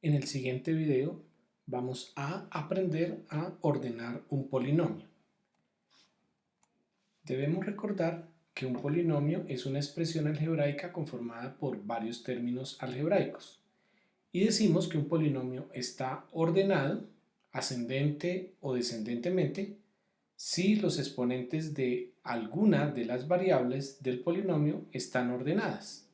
En el siguiente video vamos a aprender a ordenar un polinomio. Debemos recordar que un polinomio es una expresión algebraica conformada por varios términos algebraicos. Y decimos que un polinomio está ordenado, ascendente o descendentemente, si los exponentes de alguna de las variables del polinomio están ordenadas.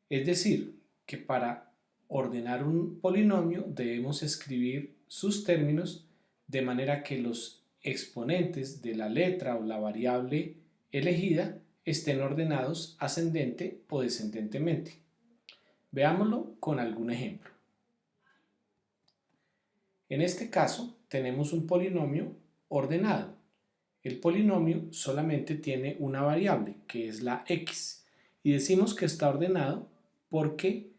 Es decir, que para ordenar un polinomio debemos escribir sus términos de manera que los exponentes de la letra o la variable elegida estén ordenados ascendente o descendentemente. Veámoslo con algún ejemplo. En este caso tenemos un polinomio ordenado. El polinomio solamente tiene una variable, que es la x, y decimos que está ordenado porque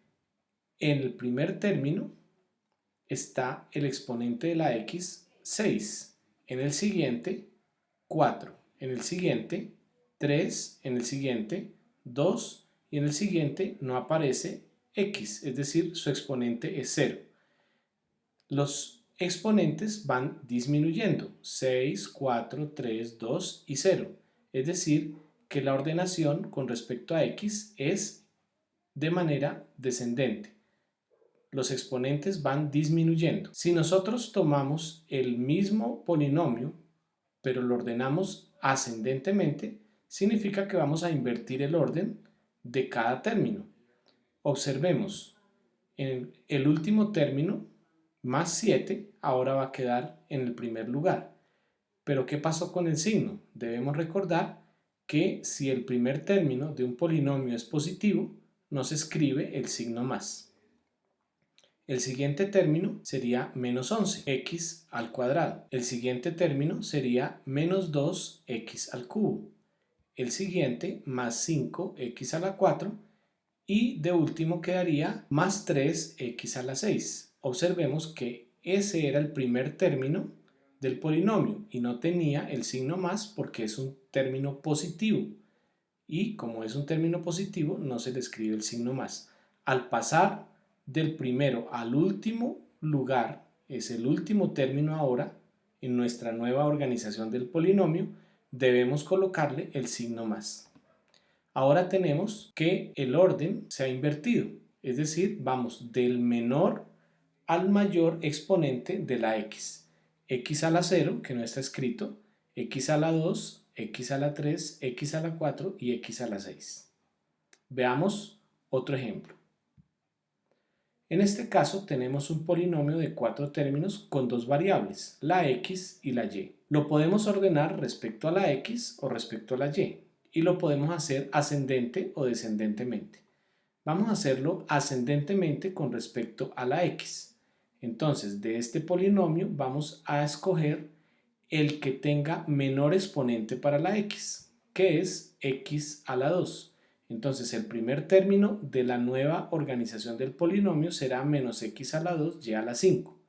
en el primer término está el exponente de la x 6, en el siguiente 4, en el siguiente 3, en el siguiente 2 y en el siguiente no aparece x, es decir, su exponente es 0. Los exponentes van disminuyendo, 6, 4, 3, 2 y 0, es decir, que la ordenación con respecto a x es de manera descendente. Los exponentes van disminuyendo. Si nosotros tomamos el mismo polinomio, pero lo ordenamos ascendentemente, significa que vamos a invertir el orden de cada término. Observemos, en el último término, más 7, ahora va a quedar en el primer lugar. Pero ¿qué pasó con el signo? Debemos recordar que si el primer término de un polinomio es positivo, no se escribe el signo más. El siguiente término sería menos 11, x al cuadrado. El siguiente término sería menos 2x al cubo. El siguiente más 5x a la 4 y de último quedaría más 3x a la 6. Observemos que ese era el primer término del polinomio y no tenía el signo más porque es un término positivo. Y como es un término positivo, no se le escribe el signo más. Al pasar del primero al último lugar, es el último término ahora, en nuestra nueva organización del polinomio, debemos colocarle el signo más. Ahora tenemos que el orden se ha invertido, es decir, vamos del menor al mayor exponente de la x. X a la 0, que no está escrito, x a la 2, x a la 3, x a la 4 y x a la 6. Veamos otro ejemplo. En este caso tenemos un polinomio de 4 términos con dos variables, la x y la y. Lo podemos ordenar respecto a la x o respecto a la y lo podemos hacer ascendente o descendentemente. Vamos a hacerlo ascendentemente con respecto a la x. Entonces, de este polinomio vamos a escoger el que tenga menor exponente para la x, que es x a la 2. Entonces el primer término de la nueva organización del polinomio será menos x a la 2 y a la 5.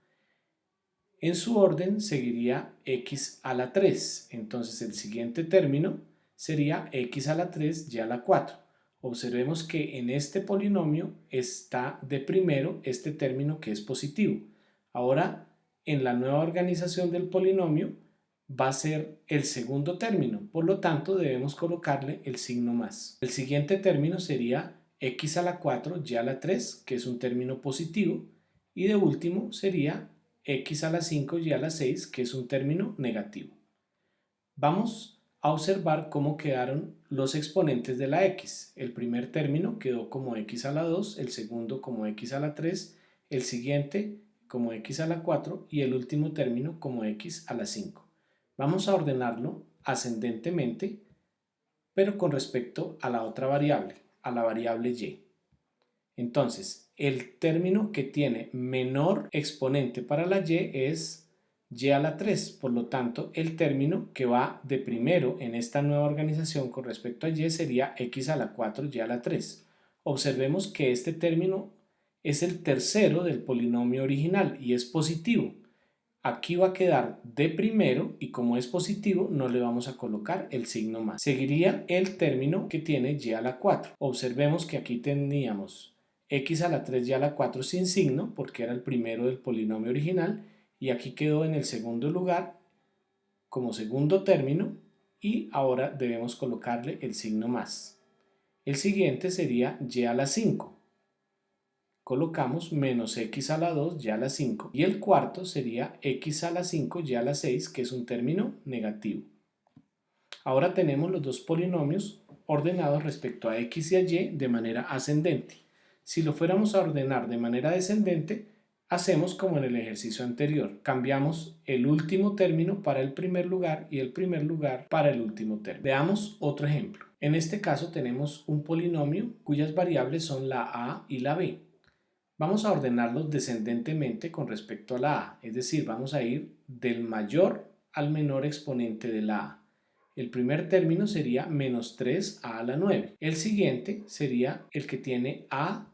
En su orden seguiría x a la 3. Entonces el siguiente término sería x a la 3 y a la 4. Observemos que en este polinomio está de primero este término que es positivo. Ahora en la nueva organización del polinomio va a ser el segundo término, por lo tanto debemos colocarle el signo más. El siguiente término sería x a la 4 y a la 3, que es un término positivo, y de último sería x a la 5 y a la 6, que es un término negativo. Vamos a observar cómo quedaron los exponentes de la x. El primer término quedó como x a la 2, el segundo como x a la 3, el siguiente como x a la 4 y el último término como x a la 5. Vamos a ordenarlo ascendentemente, pero con respecto a la otra variable, a la variable y. Entonces, el término que tiene menor exponente para la y es y a la 3. Por lo tanto, el término que va de primero en esta nueva organización con respecto a y sería x a la 4 y a la 3. Observemos que este término es el tercero del polinomio original y es positivo. Aquí va a quedar de primero y como es positivo no le vamos a colocar el signo más. Seguiría el término que tiene y a la 4. Observemos que aquí teníamos x a la 3 y a la 4 sin signo, porque era el primero del polinomio original, y aquí quedó en el segundo lugar como segundo término, y ahora debemos colocarle el signo más. El siguiente sería y a la 5. Colocamos menos x a la 2 y a la 5. Y el cuarto sería x a la 5 y a la 6, que es un término negativo. Ahora tenemos los dos polinomios ordenados respecto a x y a y de manera ascendente. Si lo fuéramos a ordenar de manera descendente, hacemos como en el ejercicio anterior. Cambiamos el último término para el primer lugar y el primer lugar para el último término. Veamos otro ejemplo. En este caso tenemos un polinomio cuyas variables son la a y la b. Vamos a ordenarlos descendentemente con respecto a la a, es decir, vamos a ir del mayor al menor exponente de la a. El primer término sería menos 3a a la 9. El siguiente sería el que tiene a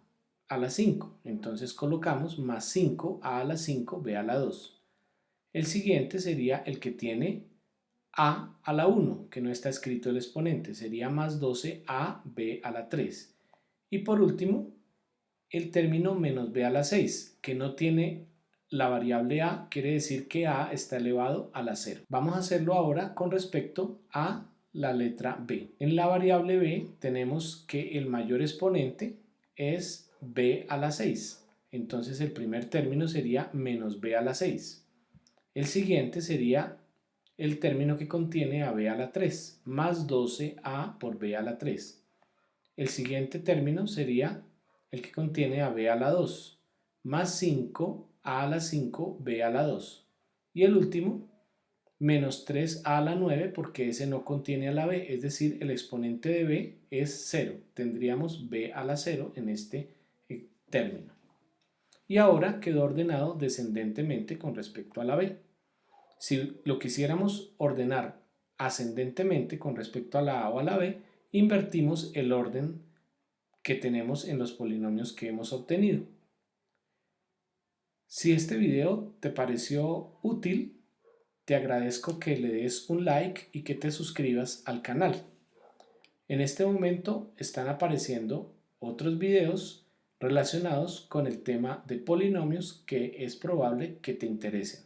la 5. Entonces colocamos más 5a a la 5, b a la 2. El siguiente sería el que tiene a la 1, que no está escrito el exponente. Sería más 12a, b a la 3. Y por último, el término menos b a la 6, que no tiene la variable a, quiere decir que a está elevado a la 0. Vamos a hacerlo ahora con respecto a la letra b. En la variable b tenemos que el mayor exponente es b a la 6. Entonces el primer término sería menos b a la 6. El siguiente sería el término que contiene a b a la 3, más 12a por b a la 3. El siguiente término sería el que contiene a b a la 2, más 5a a la 5, b a la 2. Y el último, menos 3a a la 9, porque ese no contiene a la b, es decir, el exponente de b es 0. Tendríamos b a la 0 en este término. Y ahora quedó ordenado descendentemente con respecto a la b. Si lo quisiéramos ordenar ascendentemente con respecto a la a o a la b, invertimos el orden que tenemos en los polinomios que hemos obtenido. Si este video te pareció útil, te agradezco que le des un like y que te suscribas al canal. En este momento están apareciendo otros videos relacionados con el tema de polinomios que es probable que te interesen.